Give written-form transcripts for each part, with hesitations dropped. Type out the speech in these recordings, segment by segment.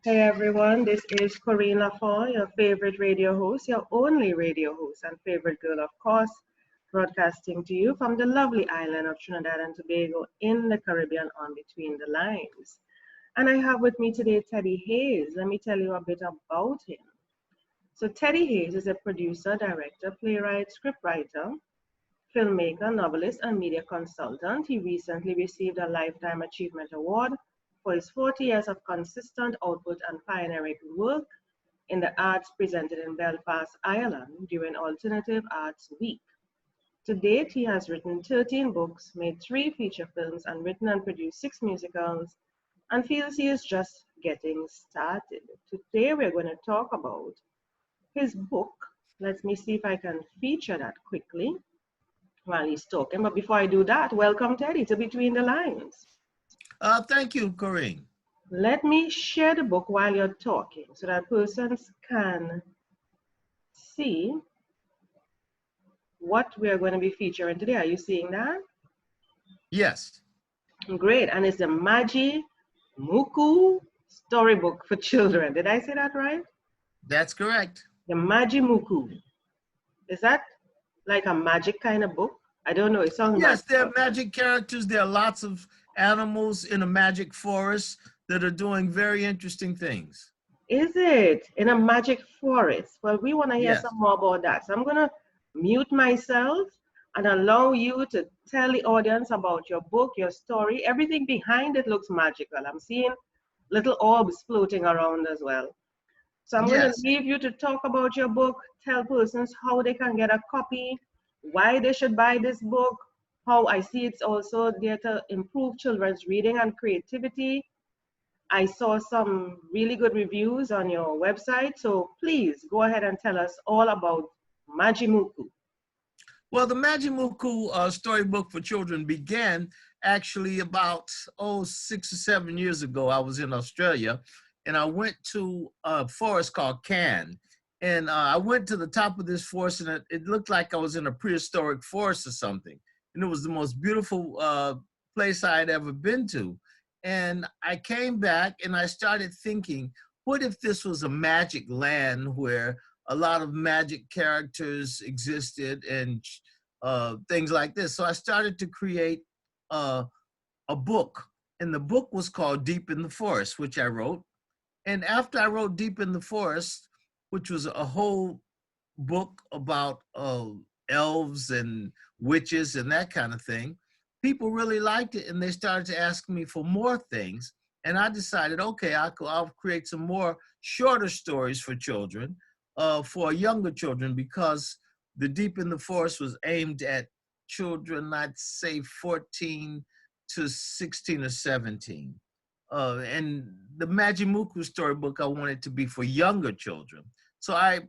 Hey everyone, this is Corinne Lafont, your favorite radio host, your only radio host, and favorite girl, of course, broadcasting to you from the lovely island of Trinidad and Tobago in the Caribbean on Between the Lines. And I have with me today Teddy Hayes. Let me tell you a bit about him. So, Teddy Hayes is a producer, director, playwright, scriptwriter, filmmaker, novelist, and media consultant. He recently received a Lifetime Achievement Award for his 40 years of consistent output and pioneering work in the arts presented in Belfast, Ireland during Alternative Arts Week. To date, he has written 13 books, made 3 feature films, and written and produced 6 musicals, and feels he is just getting started. Today, we're going to talk about his book. Let me see if I can feature that quickly while he's talking. But before I do that, welcome, Teddy, to Between the Lines. Thank you, Corinne. Let me share the book while you're talking so that persons can see what we're going to be featuring today. Are you seeing that? Yes. Great. And it's the Maji Muku storybook for children. Did I say that right? That's correct. The Maji Muku. Is that like a magic kind of book? I don't know. It sounds Yes, magical. there are magic characters. There are lots of animals in a magic forest that are doing very interesting things. Is it in a magic forest? Well, we want to hear Yes. some more about that. So I'm going to mute myself and allow you to tell the audience about your book, your story. Everything behind it looks magical. I'm seeing little orbs floating around as well. So I'm going to Yes. leave you to talk about your book, tell persons how they can get a copy, why they should buy this book, how I see it's also there to improve children's reading and creativity. I saw some really good reviews on your website, so please go ahead and tell us all about Majimuku. Well, the Majimuku storybook for children began actually about 6 or 7 years ago. I was in Australia, and I went to a forest called Cannes. And I went to the top of this forest, and it looked like I was in a prehistoric forest or something. And it was the most beautiful place I had ever been to. And I came back, and I started thinking, what if this was a magic land where a lot of magic characters existed and things like this? So I started to create a book. And the book was called Deep in the Forest, which I wrote. And after I wrote Deep in the Forest, which was a whole book about elves and witches and that kind of thing, people really liked it, and they started to ask me for more things. And I decided, okay, I'll create some more shorter stories for children, for younger children, because the Deep in the Forest was aimed at children, I'd say 14 to 16 or 17. And the Majimuku storybook, I wanted to be for younger children. So I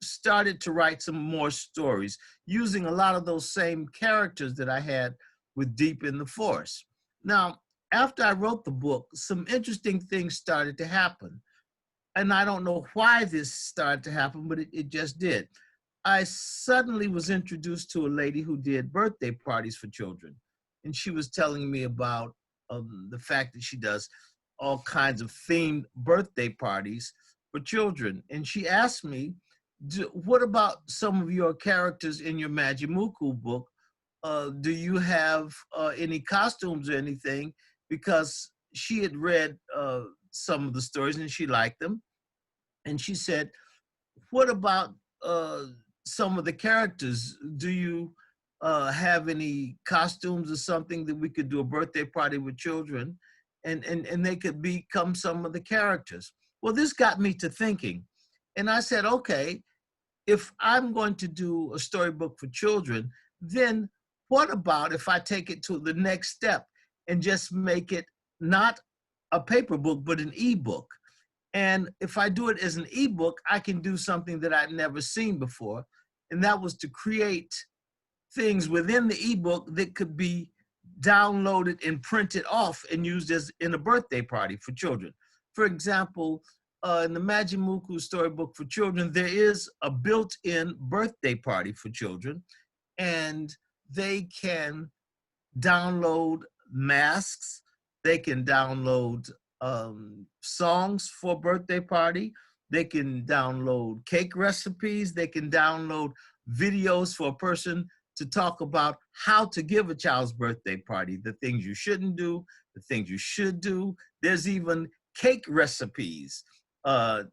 started to write some more stories using a lot of those same characters that I had with Deep in the Forest. Now, after I wrote the book, some interesting things started to happen. And I don't know why this started to happen, but it just did. I suddenly was introduced to a lady who did birthday parties for children. And she was telling me about the fact that she does all kinds of themed birthday parties for children. And she asked me, what about some of your characters in your Majimuku book? Do you have any costumes or anything? Because she had read some of the stories and she liked them. And she said, what about some of the characters? Do you have any costumes or something that we could do a birthday party with children and they could become some of the characters? Well, this got me to thinking. And I said, okay, if I'm going to do a storybook for children, then what about if I take it to the next step and just make it not a paper book, but an ebook? And if I do it as an ebook, I can do something that I'd never seen before. And that was to create things within the ebook that could be downloaded and printed off and used as in a birthday party for children. For example, in the Majimuku storybook for children, there is a built-in birthday party for children, and they can download masks, they can download songs for a birthday party. They can download cake recipes. They can download videos for a person to talk about how to give a child's birthday party, the things you shouldn't do, the things you should do. There's even cake recipes and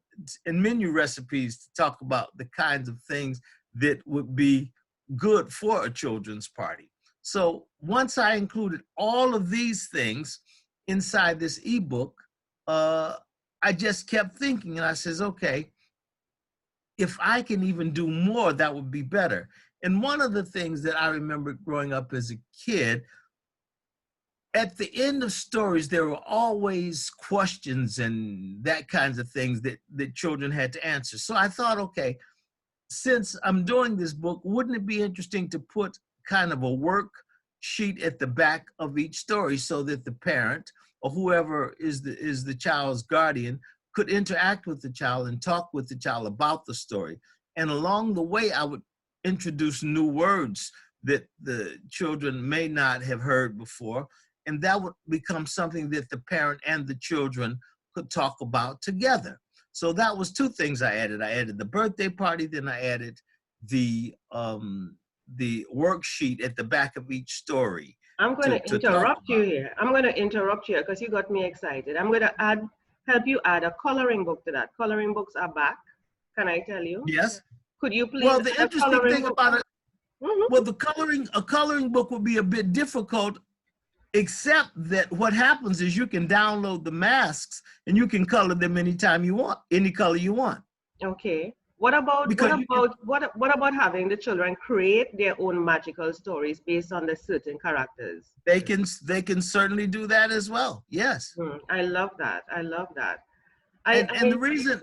menu recipes to talk about the kinds of things that would be good for a children's party. So once I included all of these things inside this ebook, I just kept thinking, and I says, okay, if I can even do more, that would be better. And one of the things that I remember growing up as a kid, at the end of stories, there were always questions and that kinds of things that children had to answer. So I thought, okay, since I'm doing this book, wouldn't it be interesting to put kind of a worksheet at the back of each story so that the parent or whoever is the child's guardian could interact with the child and talk with the child about the story. And along the way, I would introduce new words that the children may not have heard before. And that would become something that the parent and the children could talk about together. So that was two things I added. I added the birthday party, then I added the worksheet at the back of each story. I'm going to interrupt you here. I'm going to interrupt you because you got me excited. I'm going to help you add a coloring book to that. Coloring books are back. Can I tell you? Yes. Could you please? Well, the interesting thing about it, Mm-hmm. well, a coloring book would be a bit difficult, except that what happens is you can download the masks and you can color them anytime you want, any color you want. Okay. What about having the children create their own magical stories based on the certain characters? They can certainly do that as well. Yes. I love that. I love that. And the reason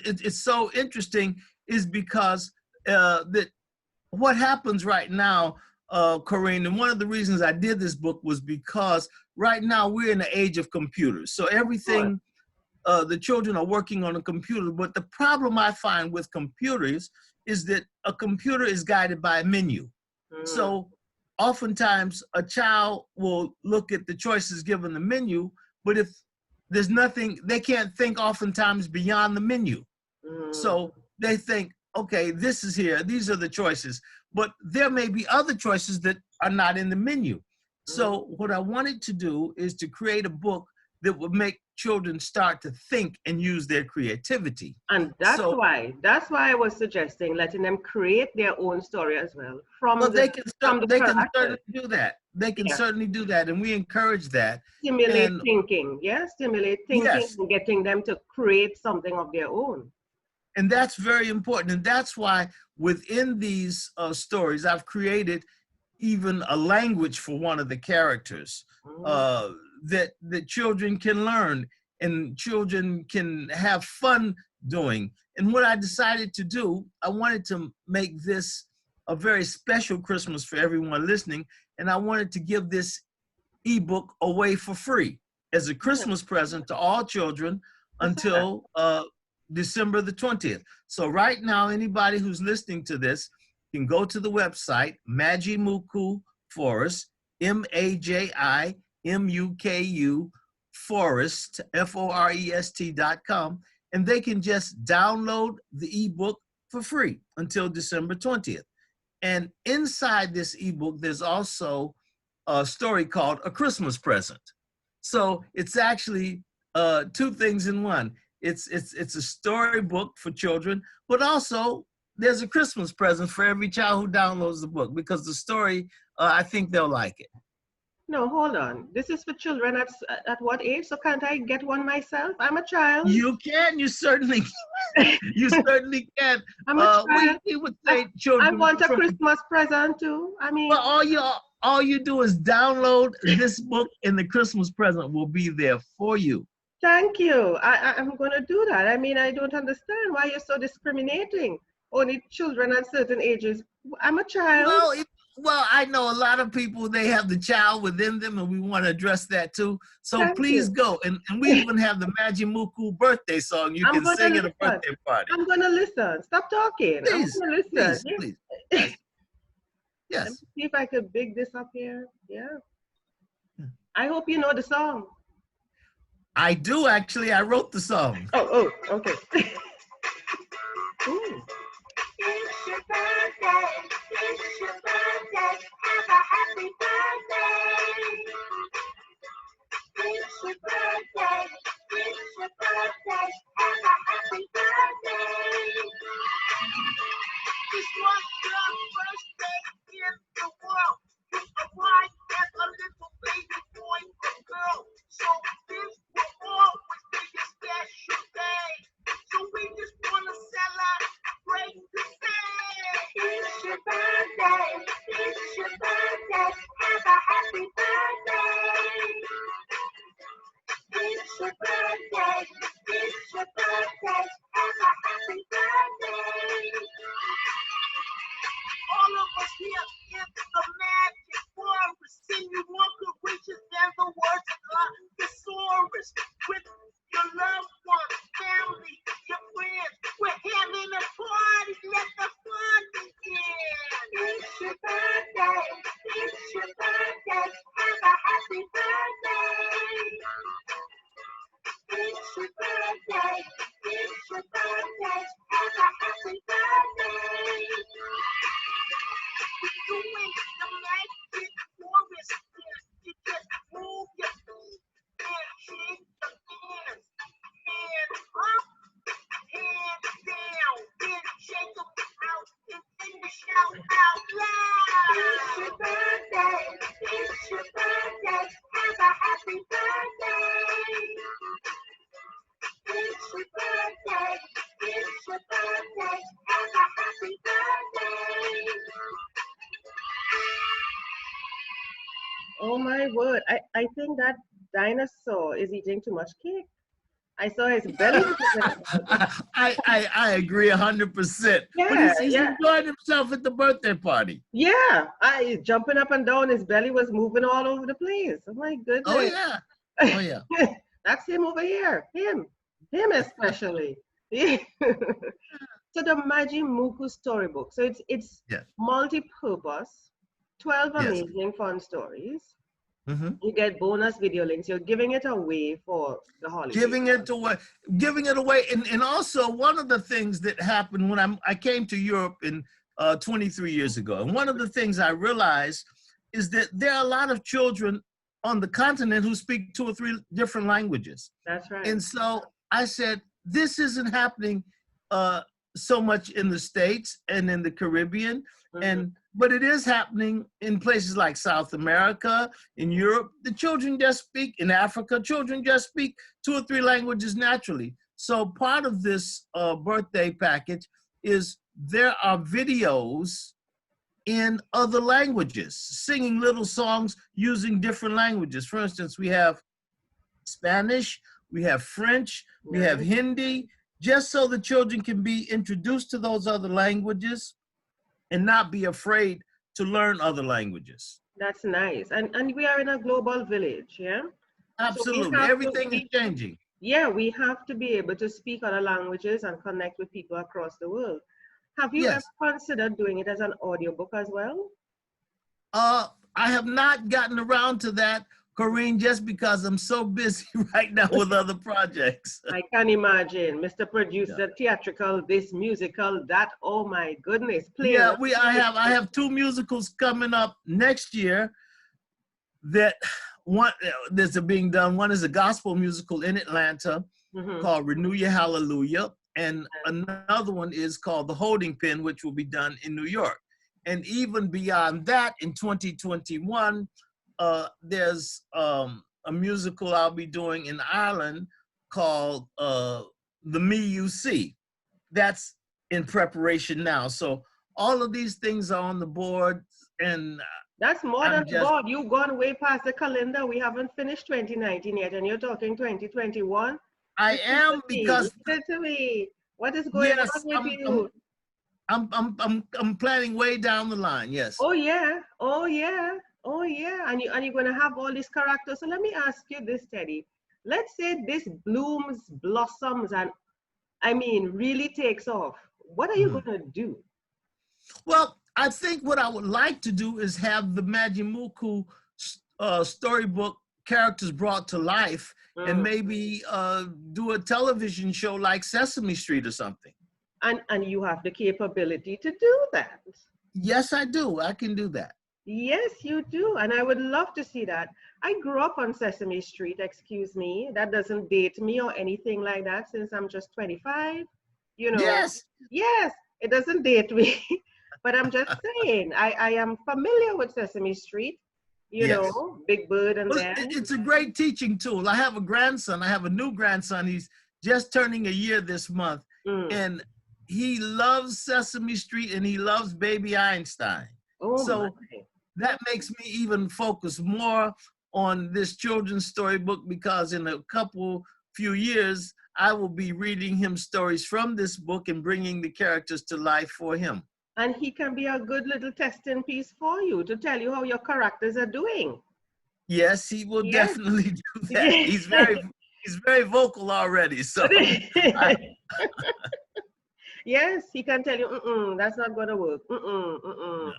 it's so interesting is because that what happens right now, Corinne, and one of the reasons I did this book was because right now we're in the age of computers. So everything, the children are working on a computer, but the problem I find with computers is that a computer is guided by a menu. So oftentimes a child will look at the choices given the menu, but if there's nothing, they can't think oftentimes beyond the menu. So they think, okay, this is here, these are the choices, but there may be other choices that are not in the menu. So what I wanted to do is to create a book that would make children start to think and use their creativity. And that's why I was suggesting letting them create their own story as well. They can certainly do that. They can certainly do that, and we encourage that. Stimulate thinking, stimulate thinking, and getting them to create something of their own. And that's very important. And that's why within these stories, I've created even a language for one of the characters that children can learn and children can have fun doing. And what I decided to do, I wanted to make this a very special Christmas for everyone listening. And I wanted to give this ebook away for free as a Christmas present to all children until December the 20th. So right now, anybody who's listening to this can go to the website, Majimuku Forest, MAJIMUKU Forest, FOREST.com, and they can just download the ebook for free until December 20th. And inside this ebook, there's also a story called A Christmas Present. So it's actually two things in one. It's a storybook for children, but also there's a Christmas present for every child who downloads the book, because the story, I think they'll like it. No, hold on. This is for children at what age? So can't I get one myself? I'm a child. You can. You certainly can. You certainly can. I'm a child. We would say children. I want a Christmas present too. I mean, well, all you do is download this book, and the Christmas present will be there for you. Thank you. I'm going to do that. I mean, I don't understand why you're so discriminating. Only children at certain ages. I'm a child. Well, I know a lot of people, they have the child within them, and we want to address that too. So please go. And we even have the Majimuku birthday song you can sing at a birthday party. I'm going to listen. Stop talking. Please, I'm going to listen. Please. Yes. Let me see if I could big this up here. Yeah. I hope you know the song. I do actually. I wrote the song. Oh, okay. Ooh. It's your birthday. It's your birthday. Have a happy birthday. It's your birthday. It's your birthday. Have a happy birthday. This was your first day in the world. You arrived as a little baby boy or girl. So this will always be your special day. So we just want to celebrate the day. It's your birthday. It's your birthday. Have a happy birthday. It's your birthday. It's your birthday. Have a happy birthday. All of us here in the magic forest, sing you more courageous than the words of thesaurus. With your loved ones, family, your friends, we're having a party. Let the fun begin. It's your birthday. It's your birthday. Have a happy birthday. It's your birthday. It's your birthday. Have a happy birthday. We're doing the magic forest dance. You just move your feet and shake your hands. Hands up, hands down. Then shake them out and then you shout out loud. It's your birthday. It's your birthday. Have a happy birthday. It's your birthday. It's your birthday. Have a happy birthday. Oh my word. I think that dinosaur is eating too much cake. I saw his belly. I agree 100%. But he's enjoying himself at the birthday party. Yeah, he's jumping up and down. His belly was moving all over the place. Oh my goodness. Oh yeah. Oh yeah. That's him over here. Him especially. So the Majimuku storybook. So it's multi-purpose, 12 amazing fun stories. Mm-hmm. You get bonus video links. You're giving it away for the holidays. Giving it away. And also one of the things that happened when I came to Europe in 23 years ago. And one of the things I realized is that there are a lot of children on the continent who speak 2 or 3 different languages. That's right. And so I said, this isn't happening so much in the States and in the Caribbean. Mm-hmm. But it is happening in places like South America, in Europe. The children just speak, in Africa, children just speak 2 or 3 languages naturally. So part of this birthday package is there are videos in other languages, singing little songs using different languages. For instance, we have Spanish, we have French, we have Hindi, just so the children can be introduced to those other languages and not be afraid to learn other languages. That's nice. And we are in a global village, yeah? Absolutely. So everything is changing. Yeah, we have to be able to speak other languages and connect with people across the world. Have you ever considered doing it as an audiobook as well? I have not gotten around to that, Corinne, just because I'm so busy right now with other projects. I can imagine, Mr. Producer, theatrical, this musical, that. Oh my goodness! Please. Yeah, I have 2 musicals coming up next year. That are being done. One is a gospel musical in Atlanta called "Renew Your Hallelujah," and another one is called "The Holding Pen," which will be done in New York. And even beyond that, in 2021. There's a musical I'll be doing in Ireland called The Me You See. That's in preparation now. So all of these things are on the board, and that's more than board. You've gone way past the calendar. We haven't finished 2019 yet, and you're talking 2021. I am because listen to me. What is going on with you? I'm planning way down the line. Yes. Oh yeah. And you're going to have all these characters. So let me ask you this, Teddy. Let's say this blooms, blossoms, and really takes off. What are you going to do? Well, I think what I would like to do is have the Majimuku storybook characters brought to life and maybe do a television show like Sesame Street or something. And you have the capability to do that. Yes, I do. I can do that. Yes, you do. And I would love to see that. I grew up on Sesame Street, excuse me. That doesn't date me or anything like that since I'm just 25. You know, Yes. yes, it doesn't date me. But I'm just saying, I am familiar with Sesame Street, you Yes. know, Big Bird and Well, them. it's a great teaching tool. I have a grandson. I have a new grandson. He's just turning a year this month. And he loves Sesame Street and he loves Baby Einstein. Oh, So my. that makes me even focus more on this children's storybook, because in a few years, I will be reading him stories from this book and bringing the characters to life for him. And he can be a good little testing piece for you to tell you how your characters are doing. Yes, he will Yes. definitely do that. He's very vocal already. So yes, he can tell you, that's not going to work. Yeah.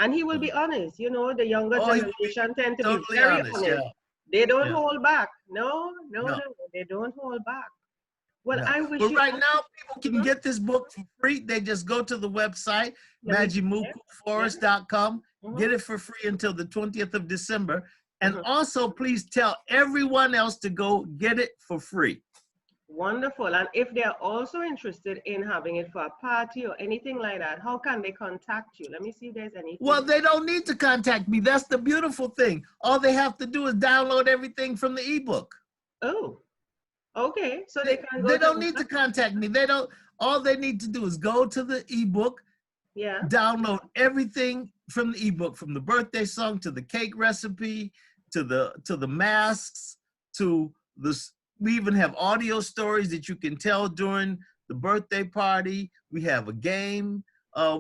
And he will be honest. You know, the younger Oh, he will generation tend to totally be very honest, honest. yeah. They don't Yeah. hold back. No, No. they don't hold back. Well, No. I wish But you right now, people can get this book for free. They just go to the website, magimukuforest.com, get it for free until the 20th of December. And also, please tell everyone else to go get it for free. Wonderful. And if they're also interested in having it for a party or anything like that, how can they contact you? Let me see if there's anything. Well, they don't need to contact me. That's the beautiful thing. All they have to do is download everything from the ebook. Oh, okay. So they can go. They don't need to contact me. They don't. All they need to do is go to the ebook, Yeah. download everything from the ebook, from the birthday song to the cake recipe, to the masks, to the. We even have audio stories that you can tell during the birthday party. We have a game.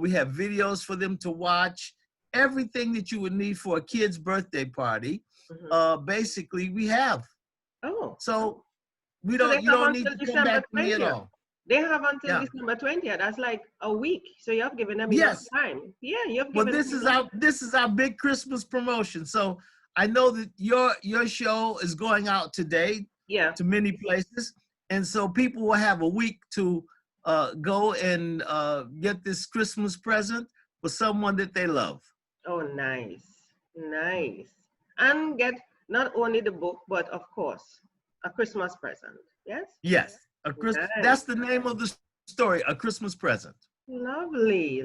We have videos for them to watch. Everything that you would need for a kid's birthday party, basically we have. Oh. So you don't need to come back to me at all. They have until December 20th. That's like a week. So you have given them enough time. Yeah, you have given them this is our big Christmas promotion. So I know that your show is going out today. Yeah. To many places, and so people will have a week to go and get this Christmas present for someone that they love. Oh, nice, and get not only the book, but of course a Christmas present. Yes. Yes, that's the name of the story, A Christmas Present. Lovely.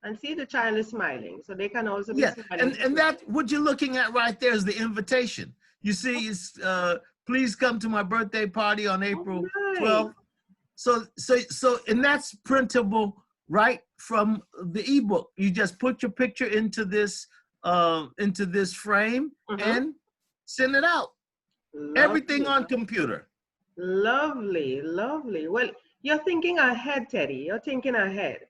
And see, the child is smiling, so they can also be smiling. And that what you're looking at right there is the invitation. You see, it's please come to my birthday party on April 12th. So, and that's printable right from the ebook. You just put your picture into this frame and send it out. Lovely. Everything on computer. Lovely. Well, you're thinking ahead, Teddy. You're thinking ahead.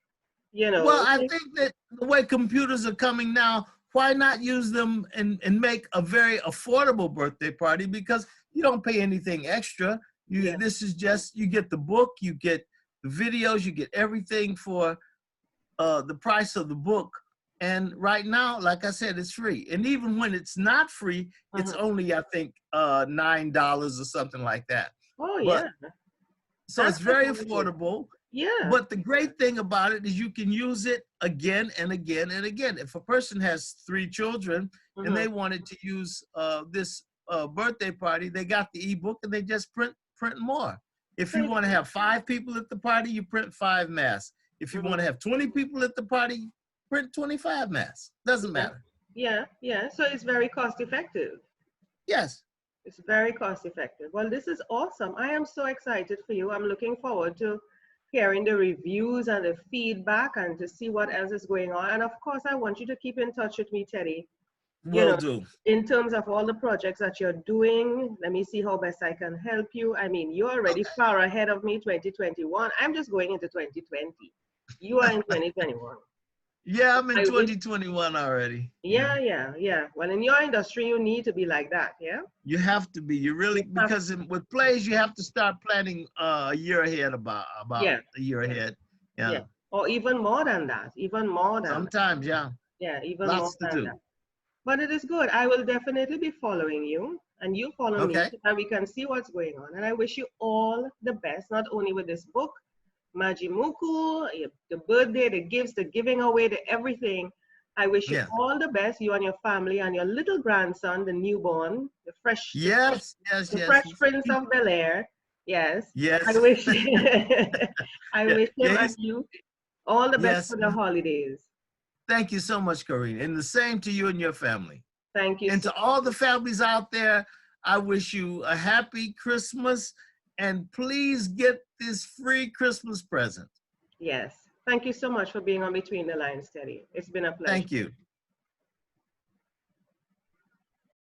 You know. Well, I think that the way computers are coming now, why not use them and make a very affordable birthday party? Because you don't pay anything extra. This is just, you get the book, you get the videos, you get everything for the price of the book. And right now, like I said, it's free. And even when it's not free, it's only, I think, $9 or something like that. Oh, yeah. So it's very affordable. Yeah. But the great thing about it is you can use it again and again and again. If a person has 3 children and they wanted to use this birthday party, they got the ebook and they just print more. If you want to have 5 people at the party, you print 5 masks. If you want to have 20 people at the party, print 25 masks. Doesn't matter. Yeah. So it's very cost effective. Yes. It's very cost effective. Well, this is awesome. I am so excited for you. I'm looking forward to hearing the reviews and the feedback and to see what else is going on. And of course, I want you to keep in touch with me, Teddy. Will do. In terms of all the projects that you're doing, let me see how best I can help you. I mean, you're already far ahead of me, 2021. I'm just going into 2020. You are in 2021. Yeah, I'm in 2021 already. Yeah. Well, in your industry, you need to be like that, yeah? You have to be. You really, because with plays, you have to start planning a year ahead, about a year ahead. Yeah. Or even more than that. Sometimes, yeah. Yeah, even Lots more to than do. that. But it is good. I will definitely be following you, and you follow me, Okay. so that we can see what's going on. And I wish you all the best, not only with this book, Majimuku, the birthday, the gifts, the giving away, the everything. I wish you Yeah. all the best, you and your family, and your little grandson, the newborn, Yes, yes, the yes. fresh Prince of Bel-Air. Yes. I Yes. wish I Yeah, wish him yeah, and you all the best yes. for the holidays. Thank you so much, Karina. And the same to you and your family. Thank you And so to all the families out there, I wish you a happy Christmas, and please get this free Christmas present. Yes. Thank you so much for being on Between the Lines, Teddy. It's been a pleasure. Thank you.